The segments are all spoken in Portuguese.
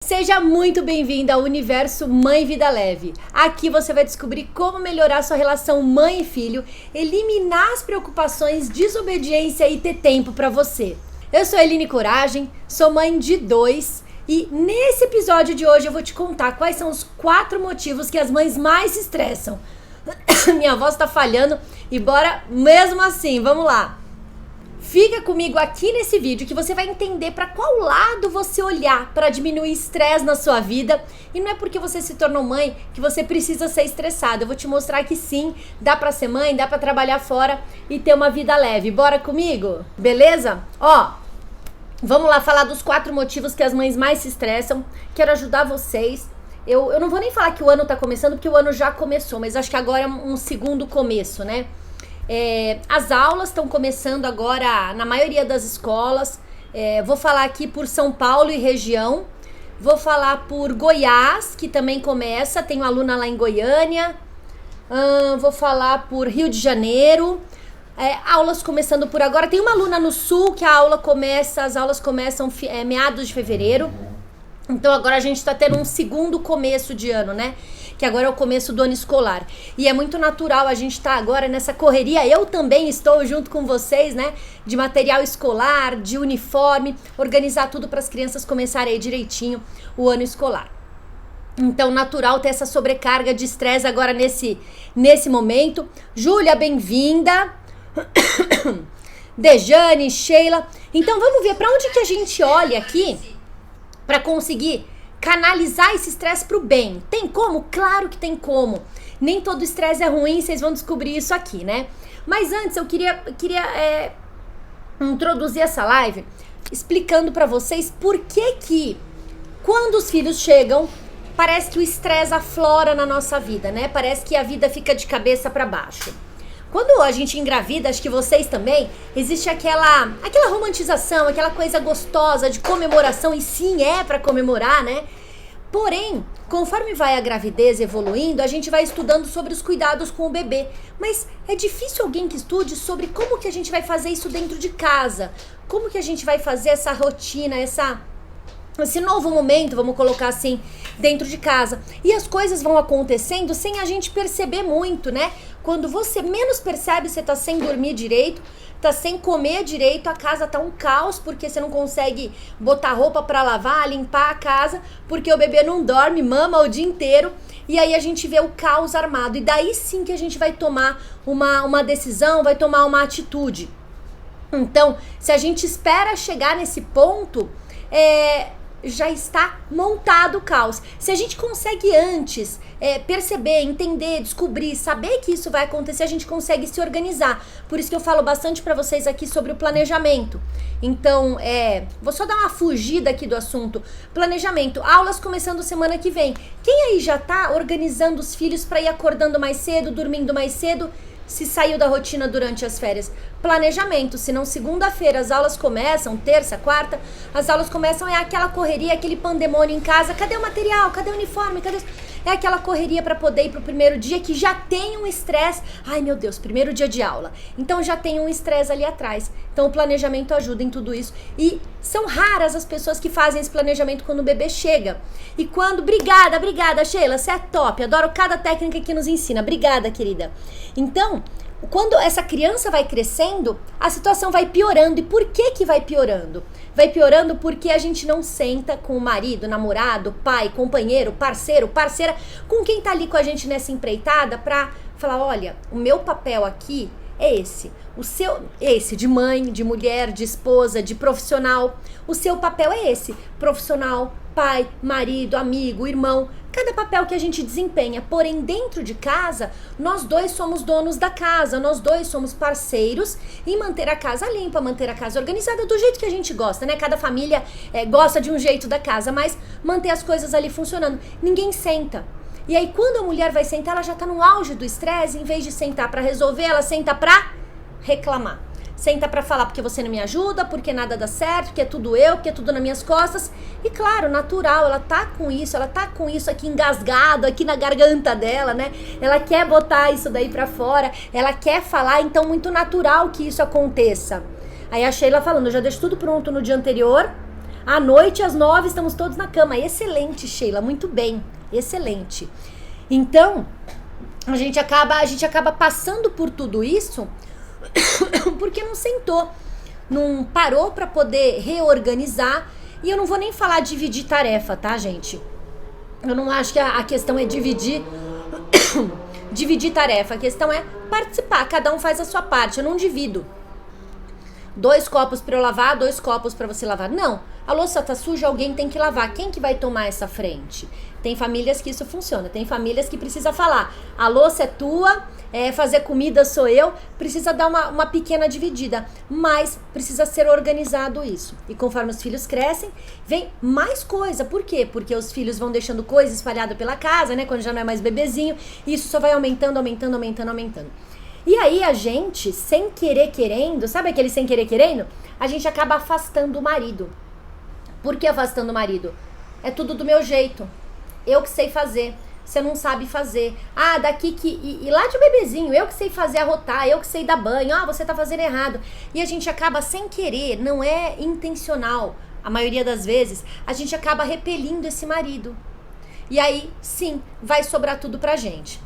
Seja muito bem-vinda ao Universo Mãe Vida Leve. Aqui você vai descobrir como melhorar sua relação mãe e filho, eliminar as preocupações, desobediência e ter tempo para você. Eu sou Eline Coragem, sou mãe de 2 e nesse episódio de hoje eu vou te contar quais são os 4 motivos que as mães mais se estressam. Minha voz tá falhando e bora mesmo assim, vamos lá. Fica comigo aqui nesse vídeo que você vai entender para qual lado você olhar para diminuir estresse na sua vida. E não é porque você se tornou mãe que você precisa ser estressada. Eu vou te mostrar que sim, dá para ser mãe, dá para trabalhar fora e ter uma vida leve. Bora comigo? Beleza? Ó, vamos lá falar dos 4 motivos que as mães mais se estressam. Quero ajudar vocês. Eu não vou nem falar que o ano tá começando, porque o ano já começou, mas acho que agora é um segundo começo, né? As aulas estão começando agora na maioria das escolas. Vou falar aqui por São Paulo e região. Vou falar por Goiás, que também começa. Tenho aluna lá em Goiânia. Vou falar por Rio de Janeiro. Aulas começando por agora. Tem uma aluna no Sul que as aulas começam meados de fevereiro. Então agora a gente está tendo um segundo começo de ano, né? Que agora é o começo do ano escolar. E é muito natural a gente estar agora nessa correria. Eu também estou junto com vocês, né? De material escolar, de uniforme, organizar tudo para as crianças começarem aí direitinho o ano escolar. Então, natural ter essa sobrecarga de estresse agora nesse momento. Júlia, bem-vinda. Dejane, Sheila. Então, vamos ver para onde que a gente olha aqui para conseguir canalizar esse estresse pro bem. Tem como? Claro que tem como. Nem todo estresse é ruim, vocês vão descobrir isso aqui, né? Mas antes eu queria introduzir essa live explicando pra vocês por que quando os filhos chegam, parece que o estresse aflora na nossa vida, né? Parece que a vida fica de cabeça pra baixo. Quando a gente engravida, acho que vocês também, existe aquela romantização, aquela coisa gostosa de comemoração, e sim, é pra comemorar, né? Porém, conforme vai a gravidez evoluindo, a gente vai estudando sobre os cuidados com o bebê. Mas é difícil alguém que estude sobre como que a gente vai fazer isso dentro de casa. Como que a gente vai fazer essa rotina, esse novo momento, vamos colocar assim, dentro de casa. E as coisas vão acontecendo sem a gente perceber muito, né? Quando você menos percebe, você tá sem dormir direito, tá sem comer direito, a casa tá um caos, porque você não consegue botar roupa pra lavar, limpar a casa, porque o bebê não dorme, mama o dia inteiro, e aí a gente vê o caos armado. E daí sim que a gente vai tomar uma decisão, vai tomar uma atitude. Então, se a gente espera chegar nesse ponto, já está montado o caos. Se a gente consegue antes perceber, entender, descobrir, saber que isso vai acontecer, a gente consegue se organizar. Por isso que eu falo bastante para vocês aqui sobre o planejamento. Então, vou só dar uma fugida aqui do assunto. Planejamento, aulas começando semana que vem. Quem aí já tá organizando os filhos para ir acordando mais cedo, dormindo mais cedo, se saiu da rotina durante as férias? Planejamento, senão segunda-feira as aulas começam, terça, quarta, as aulas começam, aquela correria, aquele pandemônio em casa, cadê o material, cadê o uniforme, É aquela correria para poder ir pro primeiro dia que já tem um estresse. Ai meu Deus, primeiro dia de aula. Então já tem um estresse ali atrás. Então o planejamento ajuda em tudo isso. E são raras as pessoas que fazem esse planejamento quando o bebê chega. E quando... Obrigada, Sheila, você é top. Adoro cada técnica que nos ensina. Obrigada, querida. Então, quando essa criança vai crescendo, a situação vai piorando. E por que vai piorando? Vai piorando porque a gente não senta com o marido, namorado, pai, companheiro, parceiro, parceira, com quem tá ali com a gente nessa empreitada pra falar, olha, o meu papel aqui é esse. Esse de mãe, de mulher, de esposa, de profissional. O seu papel é esse. Profissional, pai, marido, amigo, irmão. Cada papel que a gente desempenha, porém dentro de casa, nós dois somos donos da casa, nós dois somos parceiros em manter a casa limpa, manter a casa organizada do jeito que a gente gosta, né? Cada família gosta de um jeito da casa, mas manter as coisas ali funcionando. Ninguém senta. E aí quando a mulher vai sentar, ela já tá no auge do estresse, em vez de sentar pra resolver, ela senta pra reclamar. Senta pra falar porque você não me ajuda, porque nada dá certo, porque é tudo eu, porque é tudo nas minhas costas. E claro, natural, ela tá com isso aqui engasgado, aqui na garganta dela, né? Ela quer botar isso daí pra fora, ela quer falar, então muito natural que isso aconteça. Aí a Sheila falando, eu já deixo tudo pronto no dia anterior, À noite, às 9, estamos todos na cama. Excelente, Sheila, muito bem. Excelente. Então, a gente acaba passando por tudo isso porque não sentou, não parou para poder reorganizar. E eu não vou nem falar dividir tarefa, tá, gente? Eu não acho que a questão é dividir tarefa. A questão é participar, cada um faz a sua parte. Eu não divido 2 copos para eu lavar, 2 copos para você lavar. Não, a louça tá suja, alguém tem que lavar. Quem que vai tomar essa frente? Tem famílias que isso funciona, tem famílias que precisa falar, a louça é tua, fazer comida sou eu, precisa dar uma pequena dividida, mas precisa ser organizado isso. E conforme os filhos crescem, vem mais coisa. Por quê? Porque os filhos vão deixando coisa espalhada pela casa, né? Quando já não é mais bebezinho, e isso só vai aumentando. E aí a gente, sem querer querendo, sabe aquele sem querer querendo? A gente acaba afastando o marido. Por que afastando o marido? É tudo do meu jeito. Eu que sei fazer. Você não sabe fazer. Ah, daqui que... E lá de bebezinho, eu que sei fazer arrotar, eu que sei dar banho. Ah, você tá fazendo errado. E a gente acaba sem querer, não é intencional. A maioria das vezes, a gente acaba repelindo esse marido. E aí, sim, vai sobrar tudo pra gente.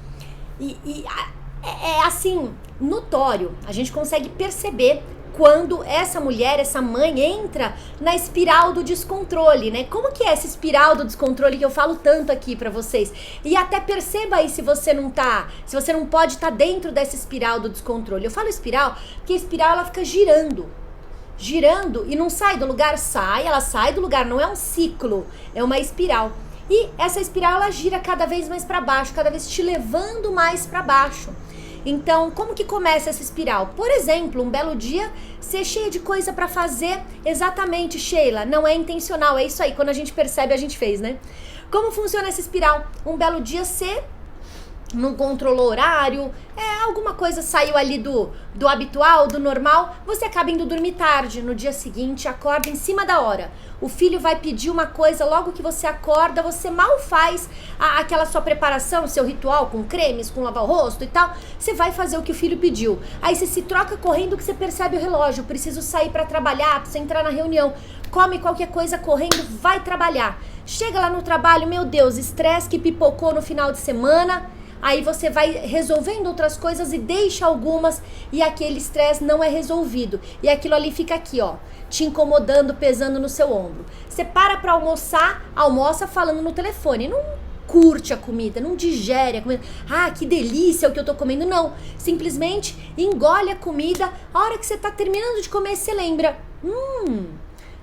É assim, notório. A gente consegue perceber quando essa mulher, essa mãe entra na espiral do descontrole, né? Como que é essa espiral do descontrole que eu falo tanto aqui pra vocês? E até perceba aí se você não pode estar dentro dessa espiral do descontrole. Eu falo espiral porque a espiral ela fica girando e não sai do lugar, ela sai do lugar, não é um ciclo, é uma espiral. E essa espiral ela gira cada vez mais pra baixo, cada vez te levando mais pra baixo. Então, como que começa essa espiral? Por exemplo, um belo dia, ser cheia de coisa pra fazer. Exatamente, Sheila, não é intencional, é isso aí. Quando a gente percebe, a gente fez, né? Como funciona essa espiral? Um belo dia, você não controlou horário, alguma coisa saiu ali do habitual, do normal, você acaba indo dormir tarde. No dia seguinte, acorda em cima da hora. O filho vai pedir uma coisa, logo que você acorda, você mal faz aquela sua preparação, seu ritual com cremes, com lavar o rosto e tal. Você vai fazer o que o filho pediu. Aí você se troca correndo que você percebe o relógio. Preciso sair para trabalhar, preciso entrar na reunião. Come qualquer coisa correndo, vai trabalhar. Chega lá no trabalho, meu Deus, estresse que pipocou no final de semana. Aí você vai resolvendo outras coisas e deixa algumas e aquele estresse não é resolvido. E aquilo ali fica aqui, ó, te incomodando, pesando no seu ombro. Você para pra almoçar, almoça falando no telefone. Não curte a comida, não digere a comida. Ah, que delícia o que eu tô comendo. Não, simplesmente engole a comida. A hora que você tá terminando de comer, você lembra.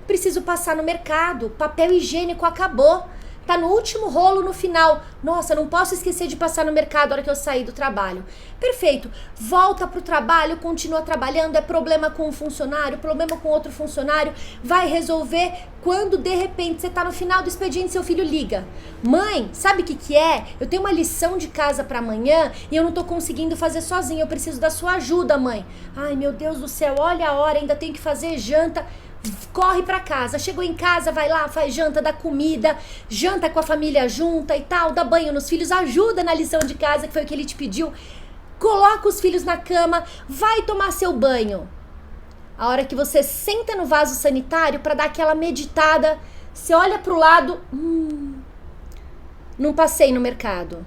Preciso passar no mercado, papel higiênico acabou. Tá no último rolo no final. Nossa, não posso esquecer de passar no mercado na hora que eu sair do trabalho. Perfeito. Volta pro trabalho, continua trabalhando. É problema com um funcionário, problema com outro funcionário. Vai resolver quando de repente você tá no final do expediente, seu filho liga. Mãe, sabe o que é? Eu tenho uma lição de casa pra amanhã e eu não tô conseguindo fazer sozinha. Eu preciso da sua ajuda, mãe. Ai, meu Deus do céu, olha a hora, ainda tenho que fazer janta. Corre pra casa, chegou em casa, vai lá, faz janta, dá comida, janta com a família junta e tal, dá banho nos filhos, ajuda na lição de casa, que foi o que ele te pediu, coloca os filhos na cama, vai tomar seu banho. A hora que você senta no vaso sanitário pra dar aquela meditada, você olha pro lado, não passei no mercado.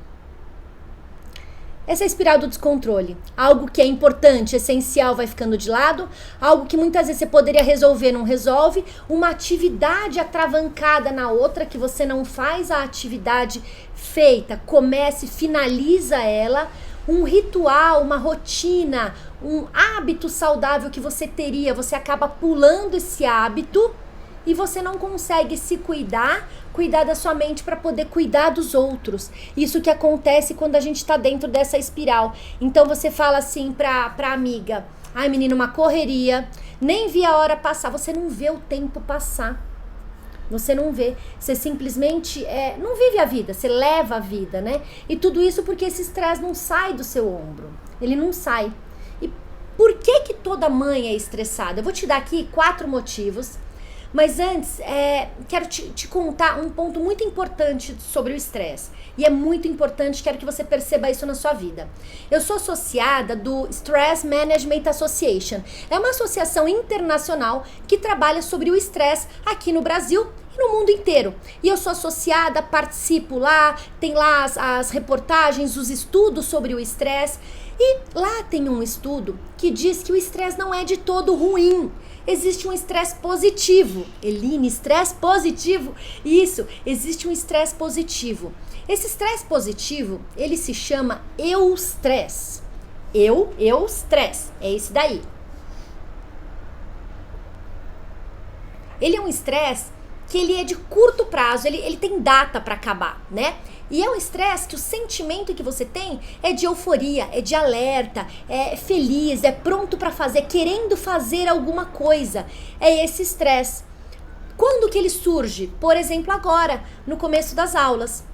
Essa é a espiral do descontrole. Algo que é importante, essencial, vai ficando de lado. Algo que muitas vezes você poderia resolver, não resolve. Uma atividade atravancada na outra, que você não faz a atividade feita. Comece, finaliza ela. Um ritual, uma rotina, um hábito saudável que você teria. Você acaba pulando esse hábito e você não consegue se cuidar da sua mente para poder cuidar dos outros. Isso que acontece quando a gente está dentro dessa espiral. Então você fala assim pra amiga, ai menina, uma correria, nem vi a hora passar. Você não vê o tempo passar. Você não vê, você simplesmente não vive a vida, você leva a vida, né? E tudo isso porque esse estresse não sai do seu ombro, ele não sai. E por que toda mãe é estressada? Eu vou te dar aqui 4 motivos Mas antes, quero te contar um ponto muito importante sobre o estresse. E é muito importante, quero que você perceba isso na sua vida. Eu sou associada do Stress Management Association. É uma associação internacional que trabalha sobre o estresse aqui no Brasil e no mundo inteiro. E eu sou associada, participo lá, tem lá as reportagens, os estudos sobre o estresse. E lá tem um estudo que diz que o estresse não é de todo ruim. Existe um estresse positivo. Eline, estresse positivo? Isso, existe um estresse positivo. Esse estresse positivo, ele se chama eustress. Eustress, é esse daí. Ele é um estresse que ele é de curto prazo, ele tem data para acabar, né? E é um estresse que o sentimento que você tem é de euforia, é de alerta, é feliz, é pronto para fazer, querendo fazer alguma coisa. É esse estresse. Quando que ele surge? Por exemplo, agora, no começo das aulas.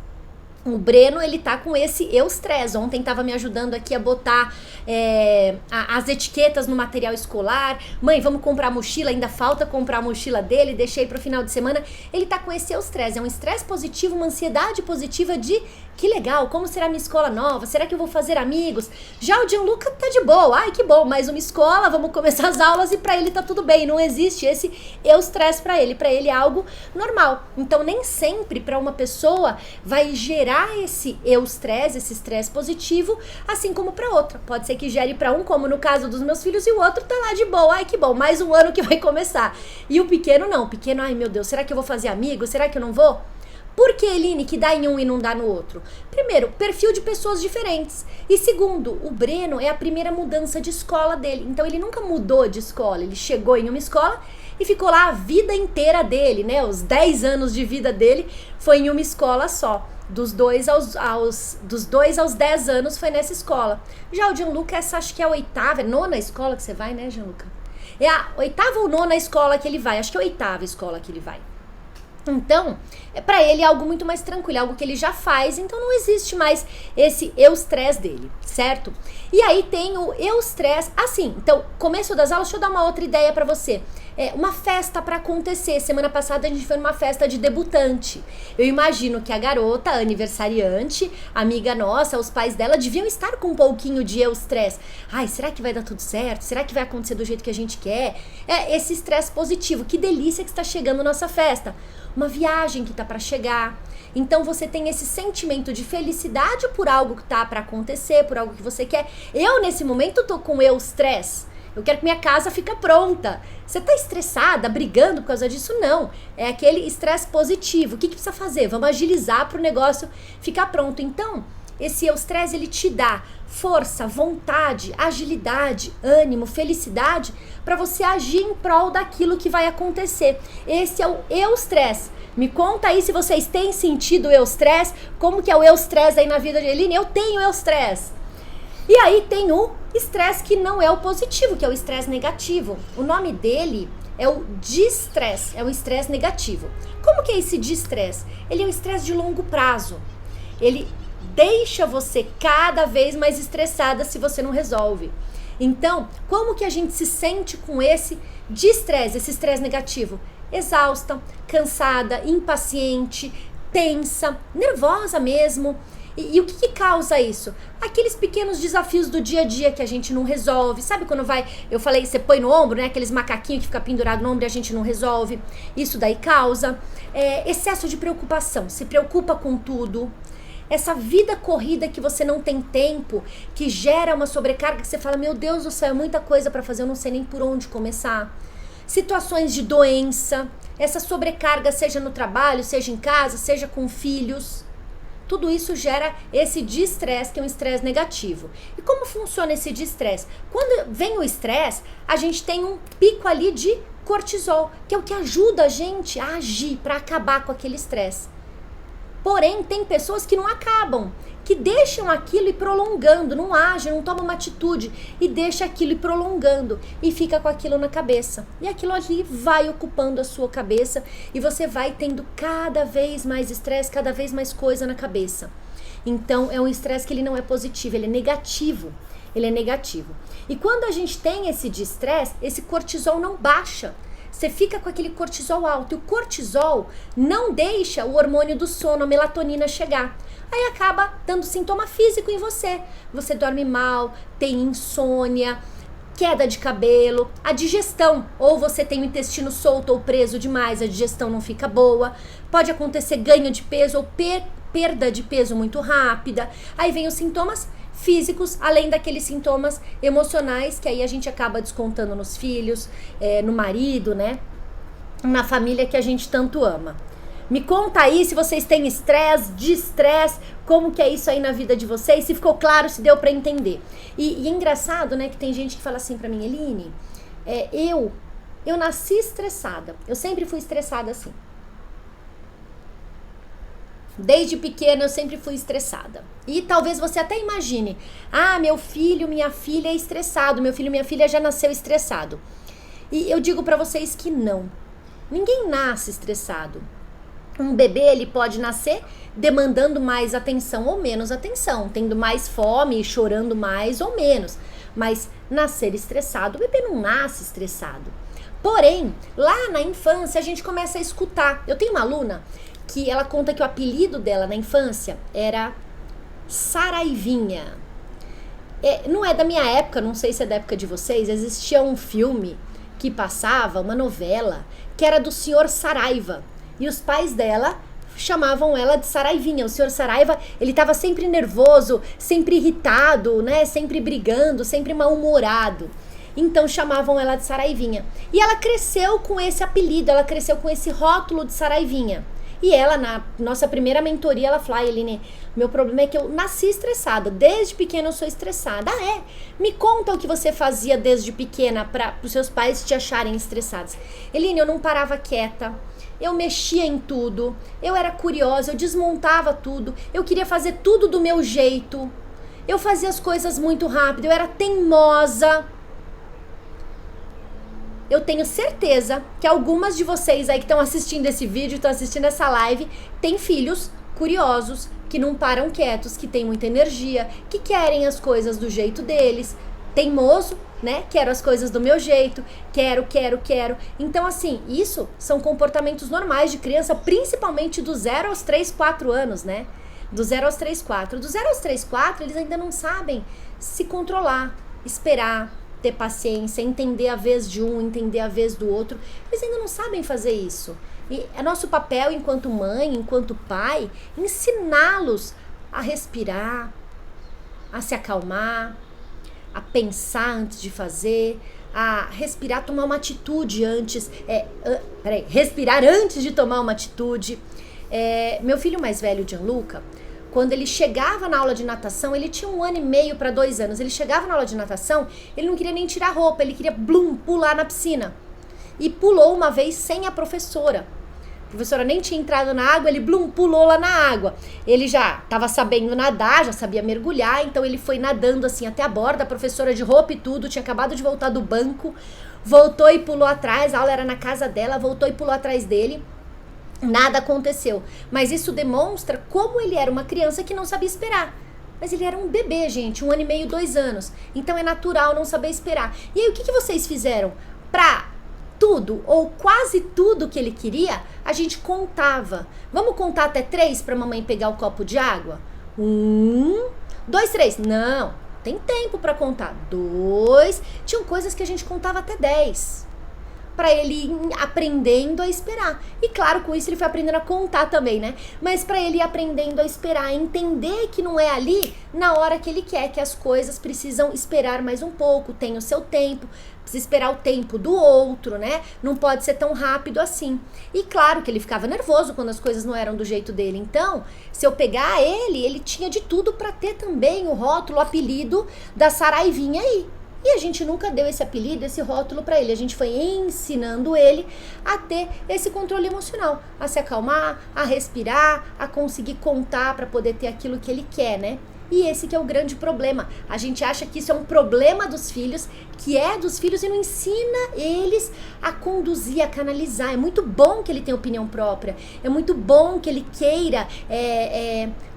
O Breno, ele tá com esse eustress. Ontem tava me ajudando aqui a botar as etiquetas no material escolar. Mãe, vamos comprar mochila, ainda falta comprar a mochila dele, deixei pro final de semana. Ele tá com esse eustress, é um estresse positivo, uma ansiedade positiva de que legal, como será minha escola nova? Será que eu vou fazer amigos? Já o Gianluca tá de boa, ai que bom, mais uma escola, vamos começar as aulas e pra ele tá tudo bem, não existe esse eustress pra ele é algo normal. Então nem sempre pra uma pessoa vai gerar esse eustress, esse estresse positivo, assim como pra outra. Pode ser que gere pra um, como no caso dos meus filhos, e o outro tá lá de boa, ai que bom, mais um ano que vai começar. E o pequeno não, o pequeno, ai meu Deus, será que eu vou fazer amigos? Será que eu não vou? Por que, Eline, que dá em um e não dá no outro? Primeiro, perfil de pessoas diferentes. E segundo, o Breno é a primeira mudança de escola dele. Então ele nunca mudou de escola. Ele chegou em uma escola e ficou lá a vida inteira dele, né? Os 10 anos de vida dele foi em uma escola só. Dos 2 aos 10 anos foi nessa escola. Já o Gianluca, essa acho que é a oitava, nona escola que você vai, né, Gianluca? É a oitava ou nona escola que ele vai. Acho que é a oitava escola que ele vai. Então, para ele é algo muito mais tranquilo, é algo que ele já faz, então não existe mais esse eustress dele, certo? E aí tem o eustress, assim, então, começo das aulas, deixa eu dar uma outra ideia para você. Uma festa para acontecer. Semana passada a gente foi numa festa de debutante. Eu imagino que a garota, a aniversariante, amiga nossa, os pais dela deviam estar com um pouquinho de eustress. Ai, será que vai dar tudo certo? Será que vai acontecer do jeito que a gente quer? Esse estresse positivo. Que delícia que está chegando nossa festa. Uma viagem que tá para chegar. Então você tem esse sentimento de felicidade por algo que tá para acontecer, por algo que você quer. Eu nesse momento tô com eustress. Eu quero que minha casa fique pronta. Você tá estressada, brigando por causa disso? Não. É aquele estresse positivo. O que precisa fazer? Vamos agilizar pro negócio ficar pronto. Então, esse eustress, ele te dá força, vontade, agilidade, ânimo, felicidade para você agir em prol daquilo que vai acontecer. Esse é o eustress. Me conta aí se vocês têm sentido o eustress, como que é o eustress aí na vida de Eline? Eu tenho eustress. E aí tem o estresse que não é o positivo, que é o estresse negativo. O nome dele é o distress, é o estresse negativo. Como que é esse distress? Ele é um estresse de longo prazo. Ele deixa você cada vez mais estressada se você não resolve. Então, como que a gente se sente com esse distress, esse estresse negativo? Exausta, cansada, impaciente, tensa, nervosa mesmo. E o que causa isso? Aqueles pequenos desafios do dia a dia que a gente não resolve. Sabe quando vai, eu falei, você põe no ombro, né? Aqueles macaquinhos que fica pendurado no ombro e a gente não resolve. Isso daí causa excesso de preocupação. Se preocupa com tudo. Essa vida corrida que você não tem tempo, que gera uma sobrecarga que você fala, meu Deus do céu, é muita coisa para fazer, eu não sei nem por onde começar. Situações de doença, essa sobrecarga seja no trabalho, seja em casa, seja com filhos. Tudo isso gera esse distress, que é um estresse negativo. E como funciona esse distress? Quando vem o estresse, a gente tem um pico ali de cortisol, que é o que ajuda a gente a agir para acabar com aquele estresse. Porém, tem pessoas que não acabam, que deixam aquilo e prolongando, não agem, não tomam uma atitude e deixa aquilo e prolongando e fica com aquilo na cabeça. E aquilo ali vai ocupando a sua cabeça e você vai tendo cada vez mais estresse, cada vez mais coisa na cabeça. Então, é um estresse que ele não é positivo, ele é negativo. Ele é negativo. E quando a gente tem esse distress, esse cortisol não baixa. você fica com aquele cortisol alto. E o cortisol não deixa o hormônio do sono, a melatonina, chegar. Aí acaba dando sintoma físico em você. Você dorme mal, tem insônia, queda de cabelo, a digestão. Ou você tem o intestino solto ou preso demais, a digestão não fica boa. Pode acontecer ganho de peso ou perda de peso muito rápida. Aí vem os sintomas físicos, além daqueles sintomas emocionais que aí a gente acaba descontando nos filhos, no marido, né? Na família que a gente tanto ama. Me conta aí se vocês têm estresse, distresse, como que é isso aí na vida de vocês, se ficou claro, se deu pra entender. E é engraçado, né, que tem gente que fala assim pra mim, Eline, eu nasci estressada, eu sempre fui estressada assim. Desde pequena eu sempre fui estressada. E talvez você até imagine, meu filho, minha filha é estressado, meu filho, minha filha já nasceu estressado. E eu digo pra vocês que não. Ninguém nasce estressado. Um bebê, ele pode nascer demandando mais atenção ou menos atenção, tendo mais fome, chorando mais ou menos. Mas nascer estressado, o bebê não nasce estressado. Porém, lá na infância a gente começa a escutar. Eu tenho uma aluna que ela conta que o apelido dela na infância era Saraivinha. Não é da minha época, não sei se é da época de vocês, existia um filme que passava, uma novela, que era do Senhor Saraiva. E os pais dela chamavam ela de Saraivinha. O Senhor Saraiva, ele estava sempre nervoso, sempre irritado, né? Sempre brigando, sempre mal-humorado. Então chamavam ela de Saraivinha. E ela cresceu com esse apelido, ela cresceu com esse rótulo de Saraivinha. E ela, na nossa primeira mentoria, ela falou, Eline, meu problema é que eu nasci estressada, desde pequena eu sou estressada. Me conta o que você fazia desde pequena para os seus pais te acharem estressados. Eline, eu não parava quieta, eu mexia em tudo, eu era curiosa, eu desmontava tudo, eu queria fazer tudo do meu jeito, eu fazia as coisas muito rápido, eu era teimosa. Eu tenho certeza que algumas de vocês aí que estão assistindo esse vídeo, estão assistindo essa live, têm filhos curiosos, que não param quietos, que têm muita energia, que querem as coisas do jeito deles. Teimoso, né? Quero as coisas do meu jeito, quero. Então, assim, isso são comportamentos normais de criança, principalmente do 0 aos 3, 4 anos, né? Do 0 aos 3, 4. Do 0 aos 3, 4, eles ainda não sabem se controlar, esperar, ter paciência, entender a vez de um, entender a vez do outro. Eles ainda não sabem fazer isso. E é nosso papel enquanto mãe, enquanto pai, ensiná-los a respirar, a se acalmar, a pensar antes de fazer, a respirar, tomar uma atitude antes. Respirar antes de tomar uma atitude. Meu filho mais velho, Gianluca, quando ele chegava na aula de natação, ele tinha 1 ano e meio para 2 anos. Ele chegava na aula de natação, ele não queria nem tirar roupa, ele queria pular na piscina. E pulou uma vez sem a professora. A professora nem tinha entrado na água, ele pulou lá na água. Ele já estava sabendo nadar, já sabia mergulhar, então ele foi nadando assim até a borda, a professora de roupa e tudo, tinha acabado de voltar do banco, voltou e pulou atrás, a aula era na casa dela, voltou e pulou atrás dele. Nada aconteceu, mas isso demonstra como ele era uma criança que não sabia esperar. Mas ele era um bebê, gente, 1 ano e meio, 2 anos. Então é natural não saber esperar. E aí o que vocês fizeram? Pra tudo, ou quase tudo que ele queria, a gente contava. Vamos contar até 3 pra mamãe pegar o copo de água? 1, 2, 3. Não, tem tempo pra contar. 2. Tinham coisas que a gente contava até 10. Para ele ir aprendendo a esperar. E claro, com isso ele foi aprendendo a contar também, né? Mas para ele ir aprendendo a esperar, a entender que não é ali na hora que ele quer, que as coisas precisam esperar mais um pouco, tem o seu tempo, precisa esperar o tempo do outro, né? Não pode ser tão rápido assim. E claro que ele ficava nervoso quando as coisas não eram do jeito dele. Então, se eu pegar ele tinha de tudo para ter também o rótulo, o apelido da Saraivinha aí. E a gente nunca deu esse apelido, esse rótulo para ele. A gente foi ensinando ele a ter esse controle emocional, a se acalmar, a respirar, a conseguir contar para poder ter aquilo que ele quer, né? E esse que é o grande problema. A gente acha que isso é um problema dos filhos, que é dos filhos, e não ensina eles a conduzir, a canalizar. É muito bom que ele tenha opinião própria. É muito bom que ele queira,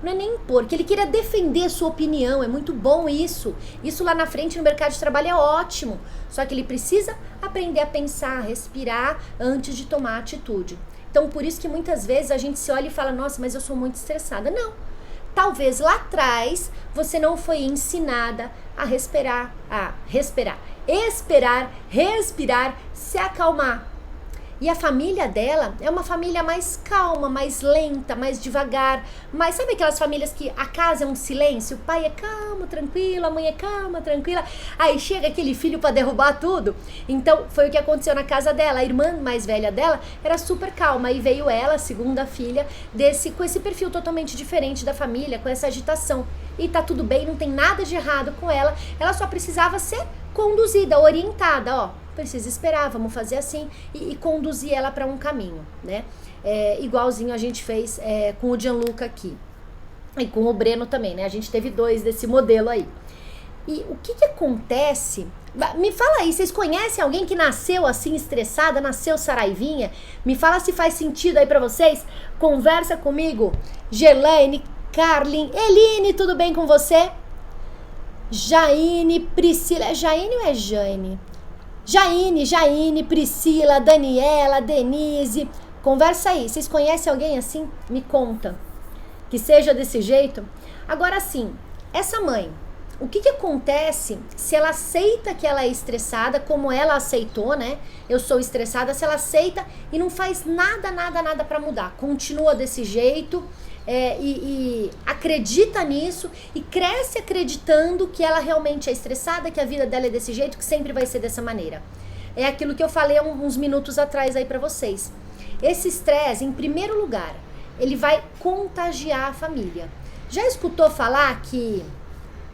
não é nem impor, que ele queira defender sua opinião. É muito bom isso. Isso lá na frente no mercado de trabalho é ótimo. Só que ele precisa aprender a pensar, respirar antes de tomar atitude. Então, por isso que muitas vezes a gente se olha e fala, nossa, mas eu sou muito estressada. Não. Talvez lá atrás você não foi ensinada a respirar, esperar, respirar, se acalmar. E a família dela é uma família mais calma, mais lenta, mais devagar. Mas sabe aquelas famílias que a casa é um silêncio? O pai é calmo, tranquilo, a mãe é calma, tranquila. Aí chega aquele filho para derrubar tudo. Então foi o que aconteceu na casa dela. A irmã mais velha dela era super calma. Aí veio ela, a segunda filha, com esse perfil totalmente diferente da família, com essa agitação. E tá tudo bem, não tem nada de errado com ela. Ela só precisava ser conduzida, orientada, ó. Precisa esperar, vamos fazer assim e conduzir ela para um caminho, né? Igualzinho a gente fez com o Gianluca aqui e com o Breno também, né? A gente teve 2 desse modelo aí. E o que acontece? Me fala aí, vocês conhecem alguém que nasceu assim estressada, nasceu saraivinha? Me fala se faz sentido aí para vocês. Conversa comigo, Gelaine, Carlin, Eline, tudo bem com você? Jaine, Priscila, é Jaine ou é Jane? Jaine, Priscila, Daniela, Denise, conversa aí, vocês conhecem alguém assim? Me conta, que seja desse jeito. Agora sim, essa mãe, o que acontece se ela aceita que ela é estressada, como ela aceitou, né? Eu sou estressada, se ela aceita e não faz nada pra mudar, continua desse jeito, e acredita nisso e cresce acreditando que ela realmente é estressada, que a vida dela é desse jeito, que sempre vai ser dessa maneira. É aquilo que eu falei há uns minutos atrás aí pra vocês. Esse estresse, em primeiro lugar, ele vai contagiar a família. Já escutou falar que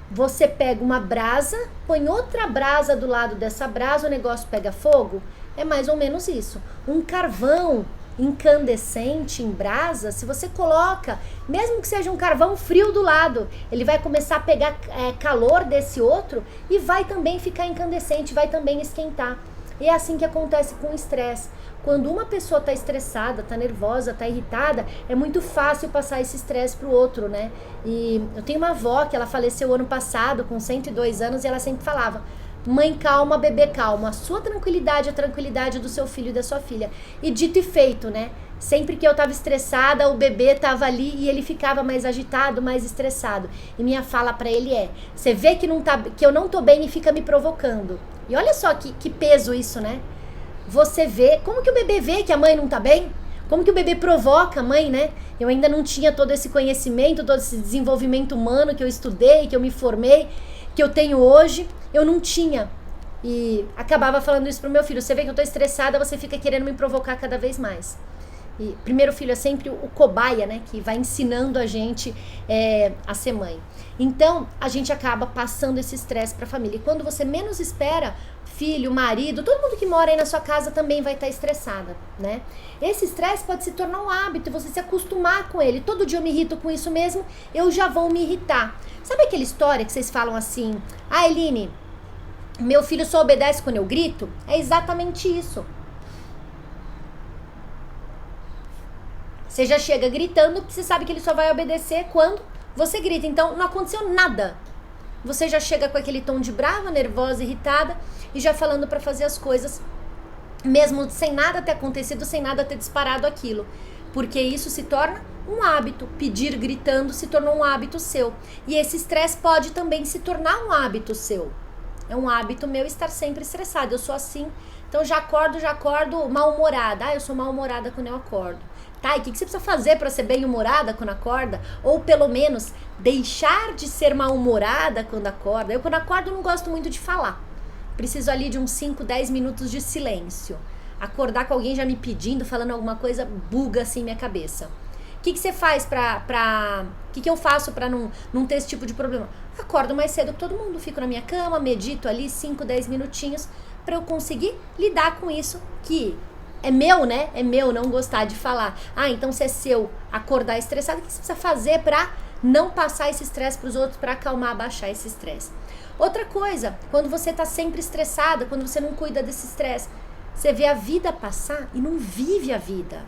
você pega uma brasa, põe outra brasa do lado dessa brasa, o negócio pega fogo? É mais ou menos isso. Um carvão incandescente em brasa, se você coloca, mesmo que seja um carvão frio do lado, ele vai começar a pegar calor desse outro e vai também ficar incandescente, vai também esquentar. E é assim que acontece com o estresse. Quando uma pessoa está estressada, está nervosa, está irritada, é muito fácil passar esse estresse pro outro, né? E eu tenho uma avó que ela faleceu ano passado, com 102 anos, e ela sempre falava: mãe calma, bebê calma. A sua tranquilidade é a tranquilidade do seu filho e da sua filha. E dito e feito, né? Sempre que eu tava estressada, o bebê tava ali e ele ficava mais agitado, mais estressado. E minha fala pra ele você vê que eu não tô bem e fica me provocando. E olha só que peso isso, né? Você vê, como que o bebê vê que a mãe não tá bem? Como que o bebê provoca a mãe, né? Eu ainda não tinha todo esse conhecimento, todo esse desenvolvimento humano que eu estudei, que eu me formei, que eu tenho hoje. Eu não tinha. E acabava falando isso pro meu filho. Você vê que eu tô estressada, você fica querendo me provocar cada vez mais. E primeiro filho é sempre o cobaia, né? Que vai ensinando a gente a ser mãe. Então, a gente acaba passando esse estresse pra família. E quando você menos espera, filho, marido, todo mundo que mora aí na sua casa também vai estar estressada, né? Esse estresse pode se tornar um hábito, você se acostumar com ele. Todo dia eu me irrito com isso mesmo, eu já vou me irritar. Sabe aquela história que vocês falam assim: ah, Eline, meu filho só obedece quando eu grito? É exatamente isso. Você já chega gritando porque você sabe que ele só vai obedecer quando você grita. Então não aconteceu nada. Você já chega com aquele tom de brava, nervosa, irritada e já falando pra fazer as coisas, mesmo sem nada ter acontecido, sem nada ter disparado aquilo. Porque isso se torna um hábito. Pedir gritando se tornou um hábito seu. E esse estresse pode também se tornar um hábito seu. É um hábito meu estar sempre estressada. Eu sou assim. Então já acordo mal-humorada. Ah, eu sou mal-humorada quando eu acordo. Tá, e o que você precisa fazer para ser bem-humorada quando acorda? Ou pelo menos deixar de ser mal-humorada quando acorda? Eu quando acordo não gosto muito de falar. Preciso ali de uns 5, 10 minutos de silêncio. Acordar com alguém já me pedindo, falando alguma coisa, buga assim minha cabeça. O que você faz o que eu faço pra não ter esse tipo de problema? Acordo mais cedo que todo mundo, fico na minha cama, medito ali 5, 10 minutinhos pra eu conseguir lidar com isso que é meu, né? É meu não gostar de falar. Ah, então se é seu acordar estressado, o que você precisa fazer pra não passar esse estresse para os outros para acalmar, baixar esse estresse. Outra coisa, quando você está sempre estressada, quando você não cuida desse estresse, você vê a vida passar e não vive a vida.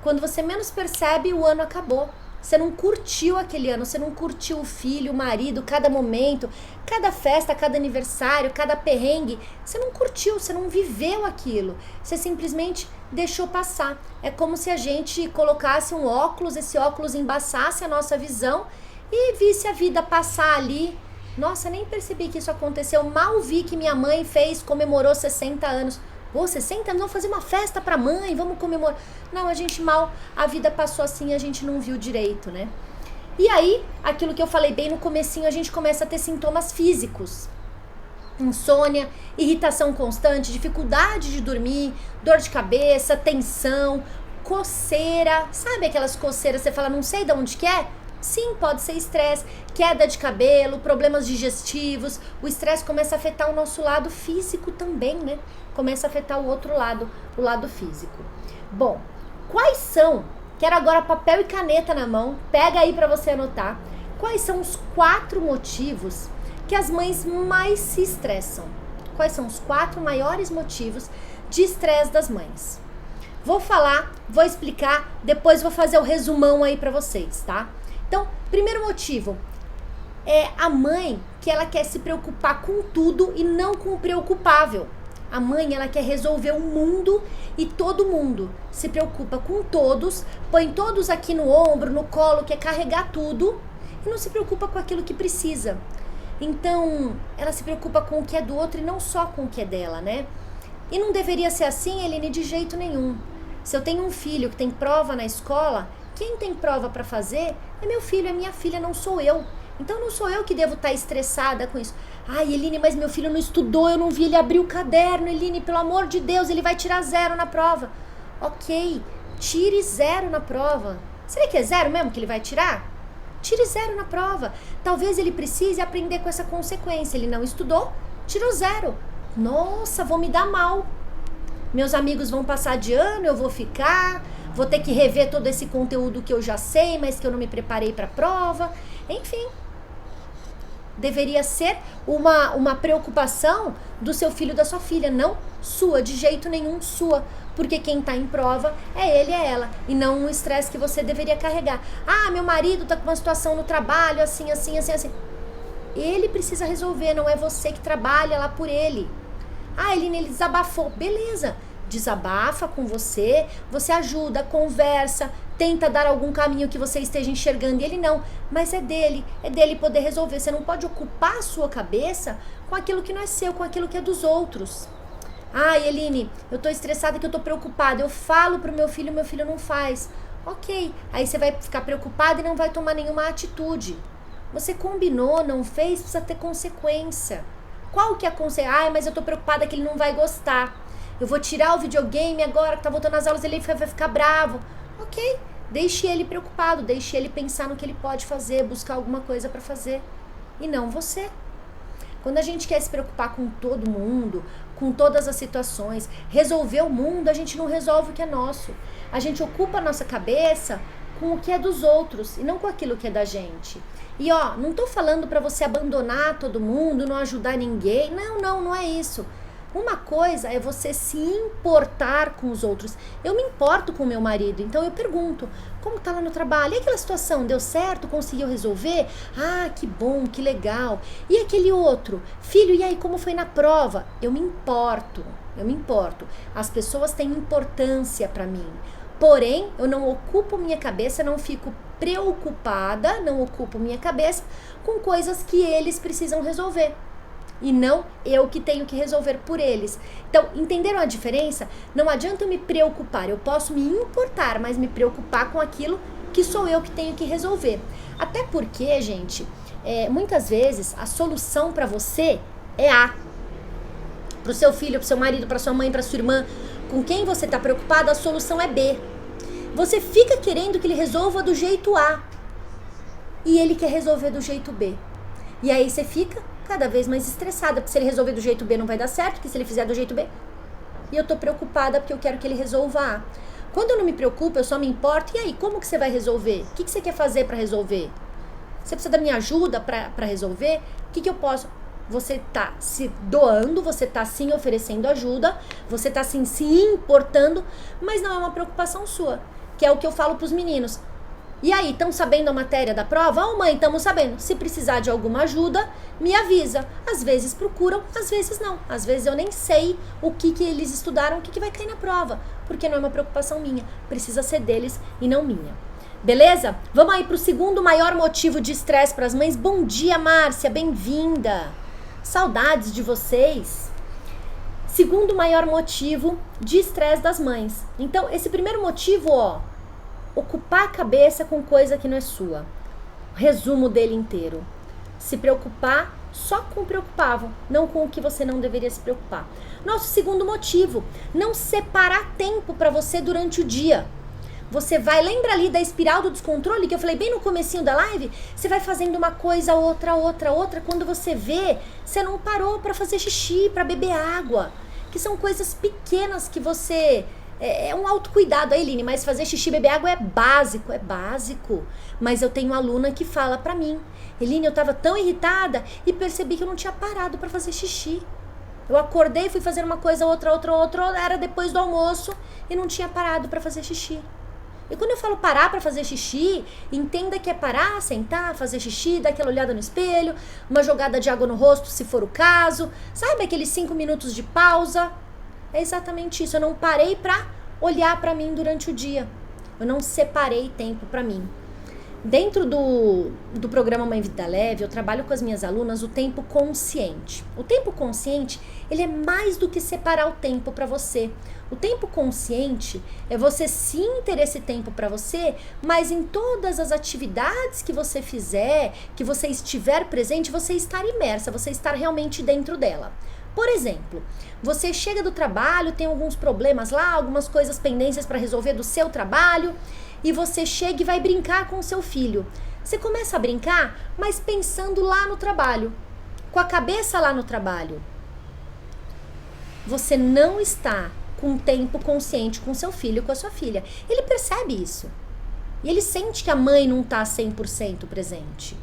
Quando você menos percebe, o ano acabou. Você não curtiu aquele ano, você não curtiu o filho, o marido, cada momento, cada festa, cada aniversário, cada perrengue. Você não curtiu, você não viveu aquilo. Você simplesmente deixou passar. É como se a gente colocasse um óculos, esse óculos embaçasse a nossa visão e visse a vida passar ali. Nossa, nem percebi que isso aconteceu. Mal vi que minha mãe comemorou 60 anos. Pô, 60 anos, vamos fazer uma festa pra mãe, vamos comemorar. Não, a vida passou assim, a gente não viu direito, né? E aí, aquilo que eu falei bem no comecinho, a gente começa a ter sintomas físicos. Insônia, irritação constante, dificuldade de dormir, dor de cabeça, tensão, coceira. Sabe aquelas coceiras, você fala, não sei de onde que é? Sim, pode ser estresse, queda de cabelo, problemas digestivos. O estresse começa a afetar o nosso lado físico também, né? Começa a afetar o outro lado, o lado físico. Bom, quais são, quero agora papel e caneta na mão, pega aí para você anotar, quais são os 4 motivos que as mães mais se estressam? Quais são os 4 maiores motivos de estresse das mães? Vou falar, vou explicar, depois vou fazer o resumão aí para vocês, tá? Então, primeiro motivo é a mãe que ela quer se preocupar com tudo e não com o preocupável. A mãe, ela quer resolver o mundo e todo mundo. Se preocupa com todos, põe todos aqui no ombro, no colo, quer carregar tudo e não se preocupa com aquilo que precisa. Então, ela se preocupa com o que é do outro e não só com o que é dela, né? E não deveria ser assim, Eline, de jeito nenhum. Se eu tenho um filho que tem prova na escola, quem tem prova para fazer é meu filho, é minha filha, não sou eu. Então não sou eu que devo estar estressada com isso. Ai, Eline, mas meu filho não estudou, eu não vi ele abrir o caderno. Eline, pelo amor de Deus, ele vai tirar 0 na prova. Ok, tire 0 na prova. Será que é 0 mesmo que ele vai tirar? Tire 0 na prova. Talvez ele precise aprender com essa consequência. Ele não estudou, tirou 0. Nossa, vou me dar mal. Meus amigos vão passar de ano, eu vou ficar, vou ter que rever todo esse conteúdo que eu já sei, mas que eu não me preparei para a prova. Enfim, deveria ser uma preocupação do seu filho, da sua filha, não sua, de jeito nenhum sua. Porque quem está em prova é ele, é ela, e não um estresse que você deveria carregar. Ah, meu marido está com uma situação no trabalho, assim. Ele precisa resolver, não é você que trabalha lá por ele. Ah, ele desabafou. Beleza, desabafa com você, você ajuda, conversa, tenta dar algum caminho que você esteja enxergando e ele não. Mas é dele poder resolver. Você não pode ocupar a sua cabeça com aquilo que não é seu, com aquilo que é dos outros. Ah, Eline, eu tô estressada que eu tô preocupada. Eu falo pro meu filho não faz. Ok, aí você vai ficar preocupada e não vai tomar nenhuma atitude. Você combinou, não fez, precisa ter consequência. Qual que é a consequência? Ah, mas eu tô preocupada que ele não vai gostar. Eu vou tirar o videogame agora que tá voltando às aulas, ele vai ficar bravo. Ok, deixe ele preocupado, deixe ele pensar no que ele pode fazer, buscar alguma coisa pra fazer. E não você. Quando a gente quer se preocupar com todo mundo, com todas as situações, resolver o mundo, a gente não resolve o que é nosso. A gente ocupa a nossa cabeça com o que é dos outros e não com aquilo que é da gente. E ó, não tô falando pra você abandonar todo mundo, não ajudar ninguém. Não é isso. Uma coisa é você se importar com os outros. Eu me importo com o meu marido, então eu pergunto, como tá lá no trabalho? E aquela situação, deu certo? Conseguiu resolver? Ah, que bom, que legal. E aquele outro? Filho, e aí, como foi na prova? Eu me importo. As pessoas têm importância pra mim. Porém, eu não ocupo minha cabeça, não fico preocupada, não ocupo minha cabeça com coisas que eles precisam resolver. E não eu que tenho que resolver por eles. Então, entenderam a diferença? Não adianta eu me preocupar, eu posso me importar, mas me preocupar com aquilo que sou eu que tenho que resolver. Até porque, gente, muitas vezes a solução para você é A. Para o seu filho, para o seu marido, para sua mãe, para sua irmã, com quem você está preocupado, a solução é B. Você fica querendo que ele resolva do jeito A e ele quer resolver do jeito B. E aí você fica cada vez mais estressada, porque se ele resolver do jeito B não vai dar certo, porque se ele fizer do jeito B, e eu tô preocupada porque eu quero que ele resolva A. Quando eu não me preocupo, eu só me importo. E aí, como que você vai resolver? O que você quer fazer para resolver? Você precisa da minha ajuda para resolver? O que eu posso... Você tá se doando, você tá sim oferecendo ajuda, você tá sim se importando, mas não é uma preocupação sua, que é o que eu falo pros meninos. E aí, estão sabendo a matéria da prova? Ô mãe, estamos sabendo. Se precisar de alguma ajuda, me avisa. Às vezes procuram, às vezes não. Às vezes eu nem sei o que eles estudaram, o que vai cair na prova, porque não é uma preocupação minha. Precisa ser deles e não minha. Beleza? Vamos aí pro segundo maior motivo de estresse para as mães. Bom dia, Márcia, bem-vinda. Saudades de vocês. Segundo maior motivo de estresse das mães. Então, esse primeiro motivo, ocupar a cabeça com coisa que não é sua. Resumo dele inteiro. Se preocupar só com o preocupável, não com o que você não deveria se preocupar. Nosso segundo motivo, não separar tempo para você durante o dia. Você vai, lembra ali da espiral do descontrole que eu falei bem no comecinho da live? Você vai fazendo uma coisa, outra. Quando você vê, você não parou para fazer xixi, para beber água. Que são coisas pequenas que você... É um autocuidado, Eline, mas fazer xixi e beber água é básico. Mas eu tenho uma aluna que fala pra mim, Eline, eu tava tão irritada e percebi que eu não tinha parado pra fazer xixi. Eu acordei, fui fazer uma coisa, outra, era depois do almoço e não tinha parado pra fazer xixi. E quando eu falo parar pra fazer xixi, entenda que é parar, sentar, fazer xixi, dar aquela olhada no espelho, uma jogada de água no rosto, se for o caso. Sabe aqueles 5 minutos de pausa? É exatamente isso. Eu não parei pra olhar pra mim durante o dia. Eu não separei tempo pra mim. Dentro do programa Mãe Vida Leve, eu trabalho com as minhas alunas o tempo consciente. O tempo consciente, ele é mais do que separar o tempo para você. O tempo consciente é você sim ter esse tempo para você, mas em todas as atividades que você fizer, que você estiver presente, você estar imersa, você estar realmente dentro dela. Por exemplo, você chega do trabalho, tem alguns problemas lá, algumas coisas pendências para resolver do seu trabalho, e você chega e vai brincar com o seu filho. Você começa a brincar, mas pensando lá no trabalho, com a cabeça lá no trabalho. Você não está com tempo consciente com seu filho, com a sua filha. Ele percebe isso. E ele sente que a mãe não está 100% presente.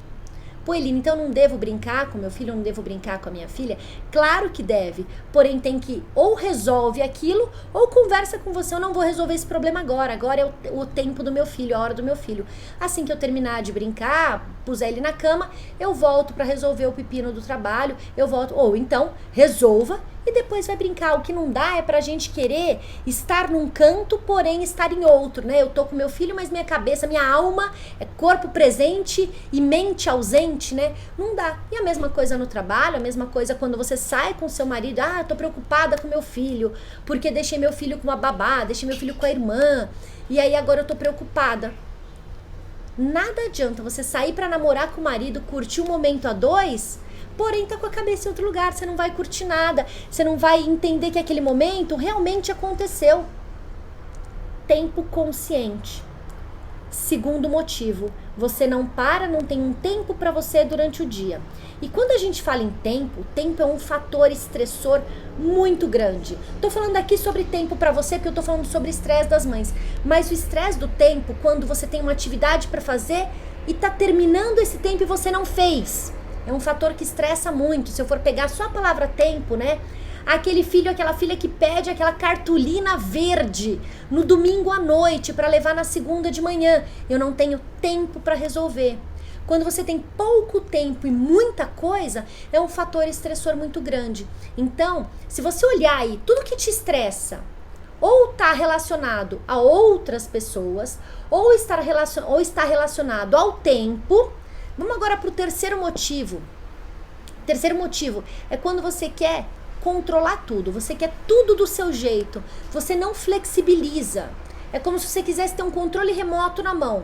Pô, Eline, então eu não devo brincar com meu filho, eu não devo brincar com a minha filha? Claro que deve, porém tem que ou resolve aquilo ou conversa com você, eu não vou resolver esse problema agora é o tempo do meu filho, a hora do meu filho. Assim que eu terminar de brincar, puser ele na cama, eu volto para resolver o pepino do trabalho, eu volto, ou então resolva e depois vai brincar. O que não dá é pra gente querer estar num canto, porém estar em outro, né? Eu tô com meu filho, mas minha cabeça, minha alma é corpo presente e mente ausente, né? Não dá. E a mesma coisa no trabalho, a mesma coisa quando você sai com seu marido, tô preocupada com meu filho, porque deixei meu filho com uma babá, deixei meu filho com a irmã, e aí agora eu tô preocupada. Nada adianta você sair pra namorar com o marido, curtir um momento a dois, porém tá com a cabeça em outro lugar, você não vai curtir nada, você não vai entender que aquele momento realmente aconteceu. Tempo consciente. Segundo motivo, você não tem um tempo para você durante o dia. E quando a gente fala em tempo, tempo é um fator estressor muito grande. Tô falando aqui sobre tempo para você porque eu tô falando sobre estresse das mães, mas o estresse do tempo, quando você tem uma atividade para fazer e tá terminando esse tempo e você não fez, é um fator que estressa muito. Se eu for pegar só a palavra tempo, né? Aquele filho, aquela filha que pede aquela cartolina verde no domingo à noite para levar na segunda de manhã. Eu não tenho tempo para resolver. Quando você tem pouco tempo e muita coisa, é um fator estressor muito grande. Então, se você olhar aí, tudo que te estressa, ou está relacionado a outras pessoas, ou está relacionado ao tempo. Vamos agora para o terceiro motivo. O terceiro motivo é quando você quer controlar tudo, você quer tudo do seu jeito, você não flexibiliza. É como se você quisesse ter um controle remoto na mão.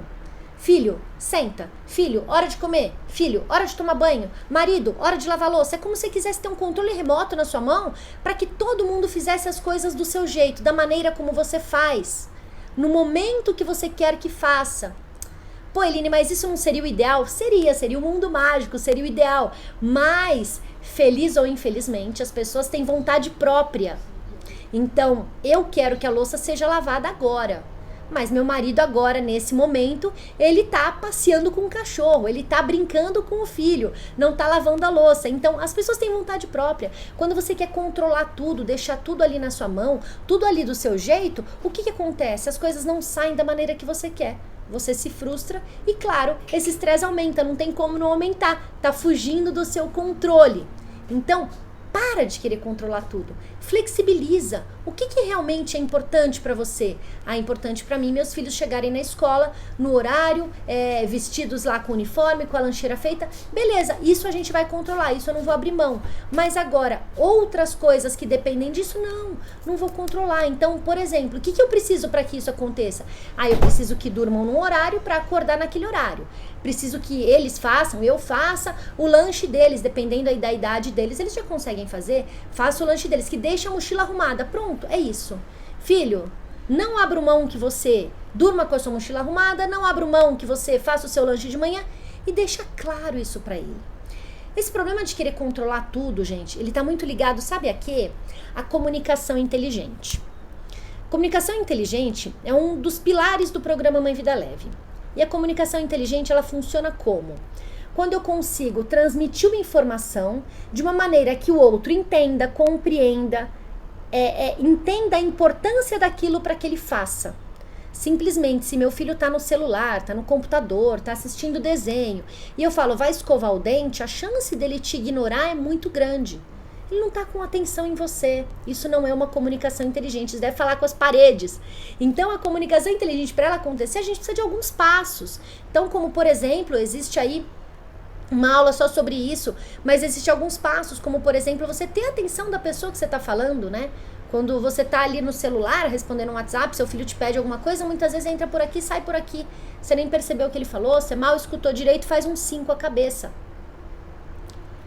Filho, senta. Filho, hora de comer. Filho, hora de tomar banho. Marido, hora de lavar louça. É como se você quisesse ter um controle remoto na sua mão para que todo mundo fizesse as coisas do seu jeito, da maneira como você faz, no momento que você quer que faça. Pô, Eline, mas isso não seria o ideal? Seria o mundo mágico, seria o ideal. Mas, feliz ou infelizmente, as pessoas têm vontade própria. Então, eu quero que a louça seja lavada agora. Mas meu marido agora, nesse momento, ele tá passeando com o cachorro, ele tá brincando com o filho, não tá lavando a louça. Então, as pessoas têm vontade própria. Quando você quer controlar tudo, deixar tudo ali na sua mão, tudo ali do seu jeito, o que acontece? As coisas não saem da maneira que você quer. Você se frustra e, claro, esse estresse aumenta, não tem como não aumentar. Tá fugindo do seu controle. Então, para de querer controlar tudo. Flexibiliza. O que realmente é importante para você? É importante para mim meus filhos chegarem na escola no horário, vestidos lá com o uniforme, com a lancheira feita. Beleza, isso a gente vai controlar, isso eu não vou abrir mão. Mas agora, outras coisas que dependem disso, não vou controlar. Então, por exemplo, o que eu preciso para que isso aconteça? Eu preciso que durmam num horário para acordar naquele horário. Preciso que eles façam, eu faça o lanche deles, dependendo aí da idade deles, eles já conseguem fazer. Faça o lanche deles, que deixa a mochila arrumada. Pronto, é isso. Filho, não abra mão que você durma com a sua mochila arrumada, não abra mão que você faça o seu lanche de manhã e deixa claro isso pra ele. Esse problema de querer controlar tudo, gente, ele tá muito ligado, sabe a quê? A comunicação inteligente. Comunicação inteligente é um dos pilares do programa Mãe Vida Leve. E a comunicação inteligente, ela funciona como? Quando eu consigo transmitir uma informação de uma maneira que o outro entenda, compreenda, entenda a importância daquilo para que ele faça. Simplesmente, se meu filho está no celular, está no computador, está assistindo desenho, e eu falo, vai escovar o dente, a chance dele te ignorar é muito grande. Ele não está com atenção em você. Isso não é uma comunicação inteligente. Você deve falar com as paredes. Então, a comunicação inteligente, para ela acontecer, a gente precisa de alguns passos. Então, como, por exemplo, existe aí uma aula só sobre isso, mas existem alguns passos, como, por exemplo, você ter a atenção da pessoa que você está falando, né? Quando você está ali no celular, respondendo um WhatsApp, seu filho te pede alguma coisa, muitas vezes entra por aqui, sai por aqui. Você nem percebeu o que ele falou, você mal escutou direito, faz um 5 a cabeça.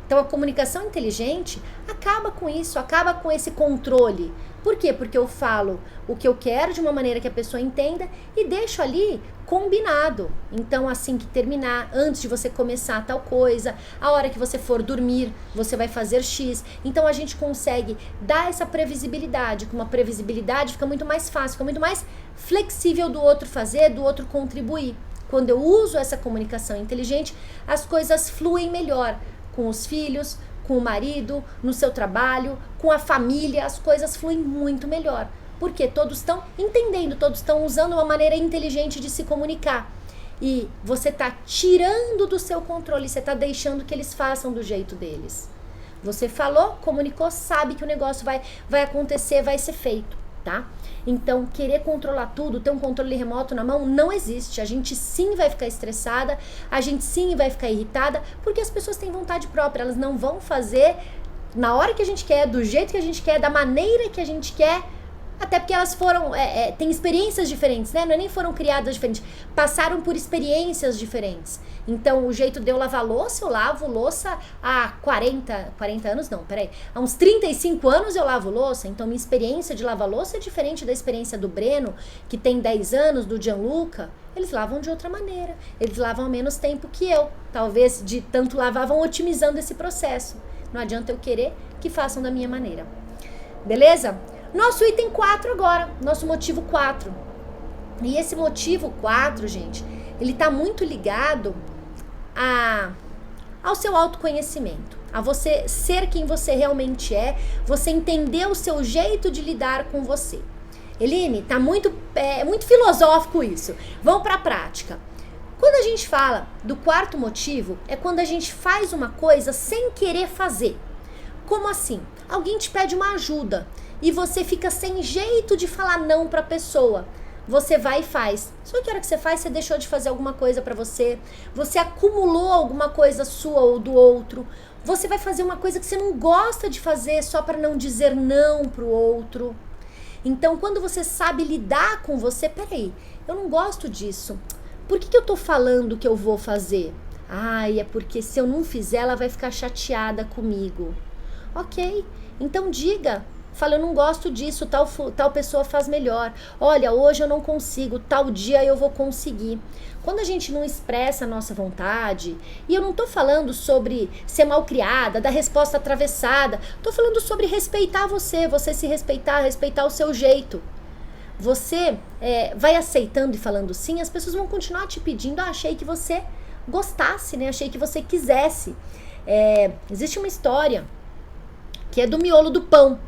Então, a comunicação inteligente acaba com isso, acaba com esse controle. Por quê? Porque eu falo o que eu quero de uma maneira que a pessoa entenda e deixo ali combinado. Então, assim que terminar, antes de você começar tal coisa, a hora que você for dormir, você vai fazer X. Então, a gente consegue dar essa previsibilidade. Com uma previsibilidade fica muito mais fácil, fica muito mais flexível do outro fazer, do outro contribuir. Quando eu uso essa comunicação inteligente, as coisas fluem melhor. Com os filhos, com o marido, no seu trabalho, com a família, as coisas fluem muito melhor. Porque todos estão entendendo, todos estão usando uma maneira inteligente de se comunicar. E você está tirando do seu controle, você está deixando que eles façam do jeito deles. Você falou, comunicou, sabe que o negócio vai acontecer, vai ser feito, tá? Então, querer controlar tudo, ter um controle remoto na mão, não existe. A gente sim vai ficar estressada, a gente sim vai ficar irritada, porque as pessoas têm vontade própria, elas não vão fazer na hora que a gente quer, do jeito que a gente quer, da maneira que a gente quer, até porque elas foram, têm experiências diferentes, né? Não é nem foram criadas diferentes, passaram por experiências diferentes. Então, o jeito de eu lavar louça, eu lavo louça há 40 anos, não, peraí. Há uns 35 anos eu lavo louça, então minha experiência de lavar louça é diferente da experiência do Breno, que tem 10 anos, do Gianluca. Eles lavam de outra maneira, eles lavam há menos tempo que eu. Talvez de tanto lavar vão otimizando esse processo. Não adianta eu querer que façam da minha maneira. Beleza? Nosso item 4 agora, nosso motivo 4. E esse motivo 4, gente, ele tá muito ligado ao seu autoconhecimento, a você ser quem você realmente é, você entender o seu jeito de lidar com você. Eline, tá muito filosófico isso. Vamos para a prática. Quando a gente fala do quarto motivo, é quando a gente faz uma coisa sem querer fazer. Como assim? Alguém te pede uma ajuda e você fica sem jeito de falar não para a pessoa. Você vai e faz. Só que a hora que você faz, você deixou de fazer alguma coisa para você. Você acumulou alguma coisa sua ou do outro. Você vai fazer uma coisa que você não gosta de fazer só para não dizer não pro outro. Então, quando você sabe lidar com você, peraí, eu não gosto disso. Por que eu tô falando que eu vou fazer? É porque se eu não fizer, ela vai ficar chateada comigo. Ok, então diga. Fala, eu não gosto disso, tal pessoa faz melhor. Olha, hoje eu não consigo, tal dia eu vou conseguir. Quando a gente não expressa a nossa vontade, e eu não tô falando sobre ser malcriada, dar resposta atravessada, tô falando sobre respeitar você se respeitar, respeitar o seu jeito. você vai aceitando e falando sim, as pessoas vão continuar te pedindo, achei que você gostasse, né? Achei que você quisesse. Existe uma história que é do miolo do pão.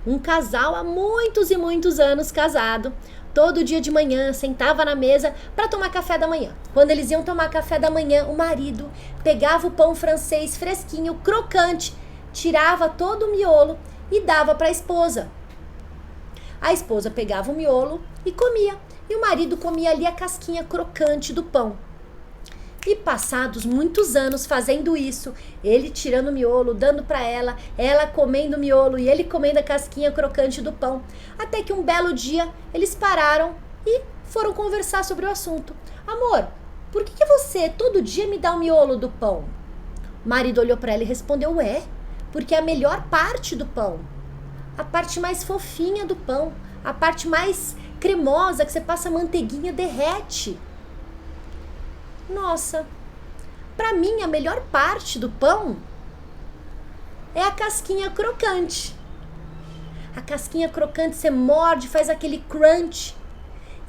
Um casal há muitos e muitos anos casado, todo dia de manhã sentava na mesa para tomar café da manhã. Quando eles iam tomar café da manhã, o marido pegava o pão francês fresquinho, crocante, tirava todo o miolo e dava para a esposa. A esposa pegava o miolo e comia. E o marido comia ali a casquinha crocante do pão. E passados muitos anos fazendo isso, ele tirando o miolo, dando para ela comendo o miolo e ele comendo a casquinha crocante do pão. Até que um belo dia eles pararam e foram conversar sobre o assunto. Amor, por que você todo dia me dá o miolo do pão? O marido olhou para ela e respondeu, porque é a melhor parte do pão. A parte mais fofinha do pão, a parte mais cremosa, que você passa manteiguinha, derrete. Nossa, pra mim a melhor parte do pão é a casquinha crocante. A casquinha crocante você morde, faz aquele crunch.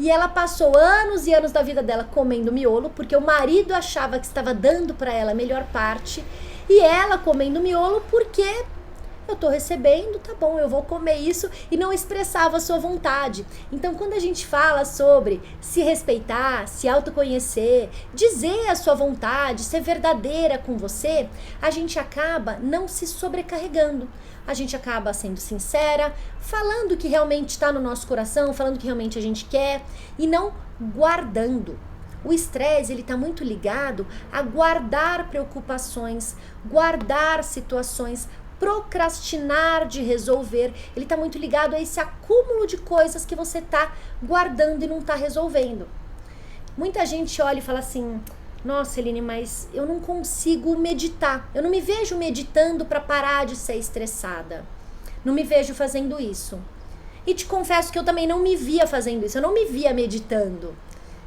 E ela passou anos e anos da vida dela comendo miolo, porque o marido achava que estava dando pra ela a melhor parte. E ela comendo miolo porque eu tô recebendo, tá bom, eu vou comer isso, e não expressava a sua vontade. Então, quando a gente fala sobre se respeitar, se autoconhecer, dizer a sua vontade, ser verdadeira com você, a gente acaba não se sobrecarregando. A gente acaba sendo sincera, falando o que realmente está no nosso coração, falando o que realmente a gente quer, e não guardando. O estresse, ele está muito ligado a guardar preocupações, guardar situações, procrastinar de resolver. Ele está muito ligado a esse acúmulo de coisas que você está guardando e não está resolvendo. Muita gente olha e fala assim, nossa, Eline, mas eu não consigo meditar. Eu não me vejo meditando para parar de ser estressada. Não me vejo fazendo isso. E te confesso que eu também não me via fazendo isso. Eu não me via meditando.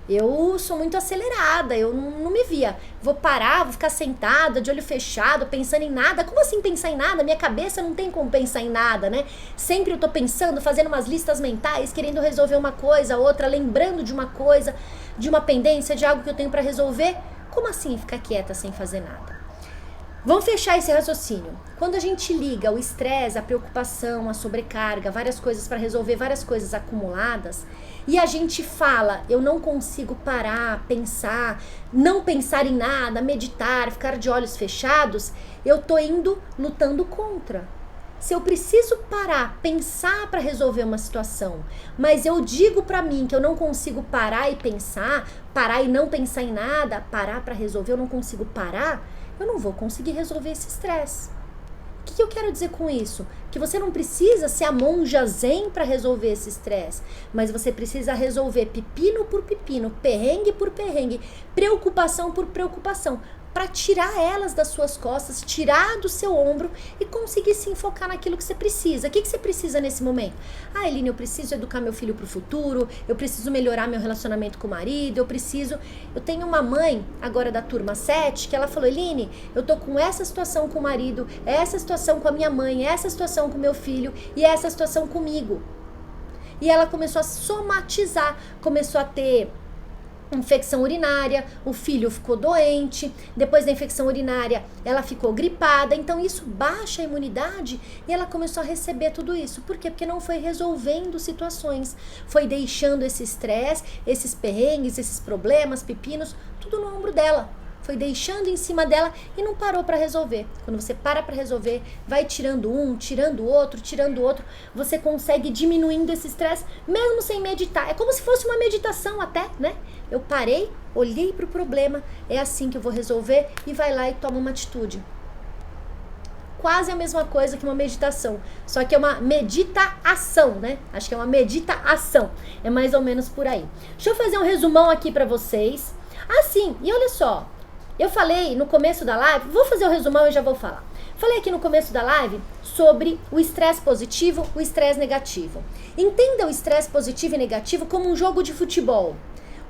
Eu sou muito acelerada, eu não me via. Vou parar, vou ficar sentada, de olho fechado, pensando em nada. Como assim pensar em nada? Minha cabeça não tem como pensar em nada, né? Sempre eu tô pensando, fazendo umas listas mentais, querendo resolver uma coisa, outra, lembrando de uma coisa, de uma pendência, de algo que eu tenho pra resolver. Como assim ficar quieta sem fazer nada? Vamos fechar esse raciocínio. Quando a gente liga o estresse, a preocupação, a sobrecarga, várias coisas para resolver, várias coisas acumuladas, e a gente fala, eu não consigo parar, pensar, não pensar em nada, meditar, ficar de olhos fechados, eu tô indo lutando contra. Se eu preciso parar, pensar para resolver uma situação, mas eu digo para mim que eu não consigo parar e pensar, parar e não pensar em nada, parar para resolver, eu não consigo parar, eu não vou conseguir resolver esse estresse. O que eu quero dizer com isso? Que você não precisa ser a monja zen para resolver esse estresse, mas você precisa resolver pepino por pepino, perrengue por perrengue, preocupação por preocupação, para tirar elas das suas costas, tirar do seu ombro e conseguir se enfocar naquilo que você precisa. O que você precisa nesse momento? Ah, Eline, eu preciso educar meu filho para o futuro, eu preciso melhorar meu relacionamento com o marido, eu tenho uma mãe, agora da turma 7, que ela falou, Eline, eu tô com essa situação com o marido, essa situação com a minha mãe, essa situação com o meu filho e essa situação comigo. E ela começou a somatizar, começou a ter infecção urinária, o filho ficou doente, depois da infecção urinária ela ficou gripada, então isso baixa a imunidade e ela começou a receber tudo isso. Por quê? Porque não foi resolvendo situações, foi deixando esse estresse, esses perrengues, esses problemas, pepinos, tudo no ombro dela. Foi deixando em cima dela e não parou para resolver. Quando você para resolver, vai tirando um, tirando o outro, você consegue diminuindo esse estresse, mesmo sem meditar. É como se fosse uma meditação até, né? Eu parei, olhei para o problema, é assim que eu vou resolver e vai lá e toma uma atitude. Quase a mesma coisa que uma meditação, só que é uma meditação, né? Acho que é uma meditação, é mais ou menos por aí. Deixa eu fazer um resumão aqui para vocês. Sim, e olha só, eu falei no começo da live, vou fazer o resumão e já vou falar. Falei aqui no começo da live sobre o estresse positivo, o estresse negativo. Entenda o estresse positivo e negativo como um jogo de futebol.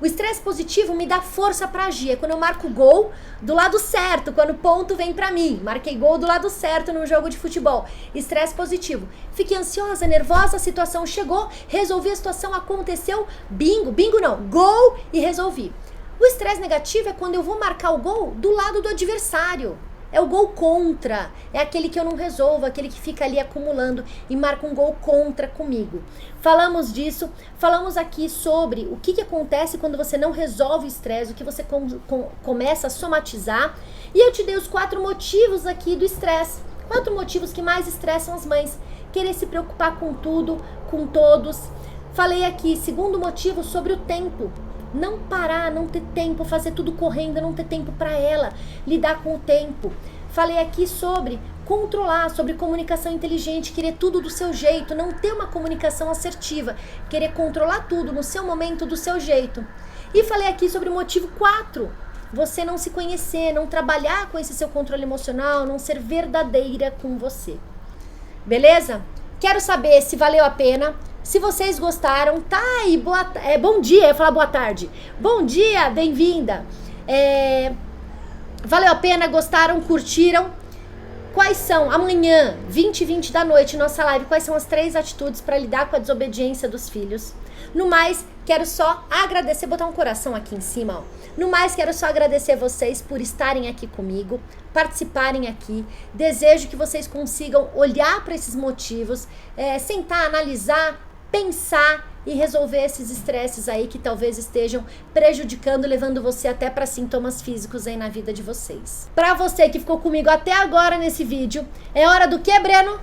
O estresse positivo me dá força para agir. É quando eu marco gol do lado certo, quando o ponto vem para mim. Marquei gol do lado certo num jogo de futebol. Estresse positivo. Fiquei ansiosa, nervosa, a situação chegou, resolvi a situação, aconteceu, bingo, bingo não, gol e resolvi. O estresse negativo é quando eu vou marcar o gol do lado do adversário. É o gol contra, é aquele que eu não resolvo, aquele que fica ali acumulando e marca um gol contra comigo. Falamos disso, falamos aqui sobre o que acontece quando você não resolve o estresse, o que você começa a somatizar. E eu te dei os 4 motivos aqui do estresse. 4 motivos que mais estressam as mães. Querer se preocupar com tudo, com todos. Falei aqui, segundo motivo, sobre o tempo. Não parar, não ter tempo, fazer tudo correndo, não ter tempo para ela, lidar com o tempo. Falei aqui sobre controlar, sobre comunicação inteligente, querer tudo do seu jeito, não ter uma comunicação assertiva, querer controlar tudo no seu momento, do seu jeito. E falei aqui sobre o motivo 4, você não se conhecer, não trabalhar com esse seu controle emocional, não ser verdadeira com você. Beleza? Quero saber se valeu a pena. Se vocês gostaram, tá aí, bom dia, eu ia falar boa tarde. Bom dia, bem-vinda. Valeu a pena, gostaram, curtiram? Quais são, amanhã, 20h20 da noite, nossa live, quais são as 3 atitudes para lidar com a desobediência dos filhos? No mais, quero só agradecer, botar um coração aqui em cima, ó. No mais, quero só agradecer vocês por estarem aqui comigo, participarem aqui. Desejo que vocês consigam olhar para esses motivos, sentar, analisar, pensar e resolver esses estresses aí que talvez estejam prejudicando, levando você até para sintomas físicos aí na vida de vocês. Para você que ficou comigo até agora nesse vídeo, é hora do quê, Breno?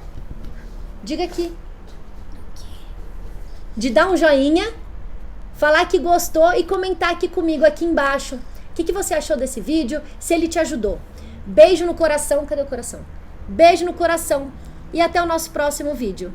Diga aqui. De dar um joinha, falar que gostou e comentar aqui comigo, aqui embaixo. O que você achou desse vídeo? Se ele te ajudou. Beijo no coração. Cadê o coração? Beijo no coração. E até o nosso próximo vídeo.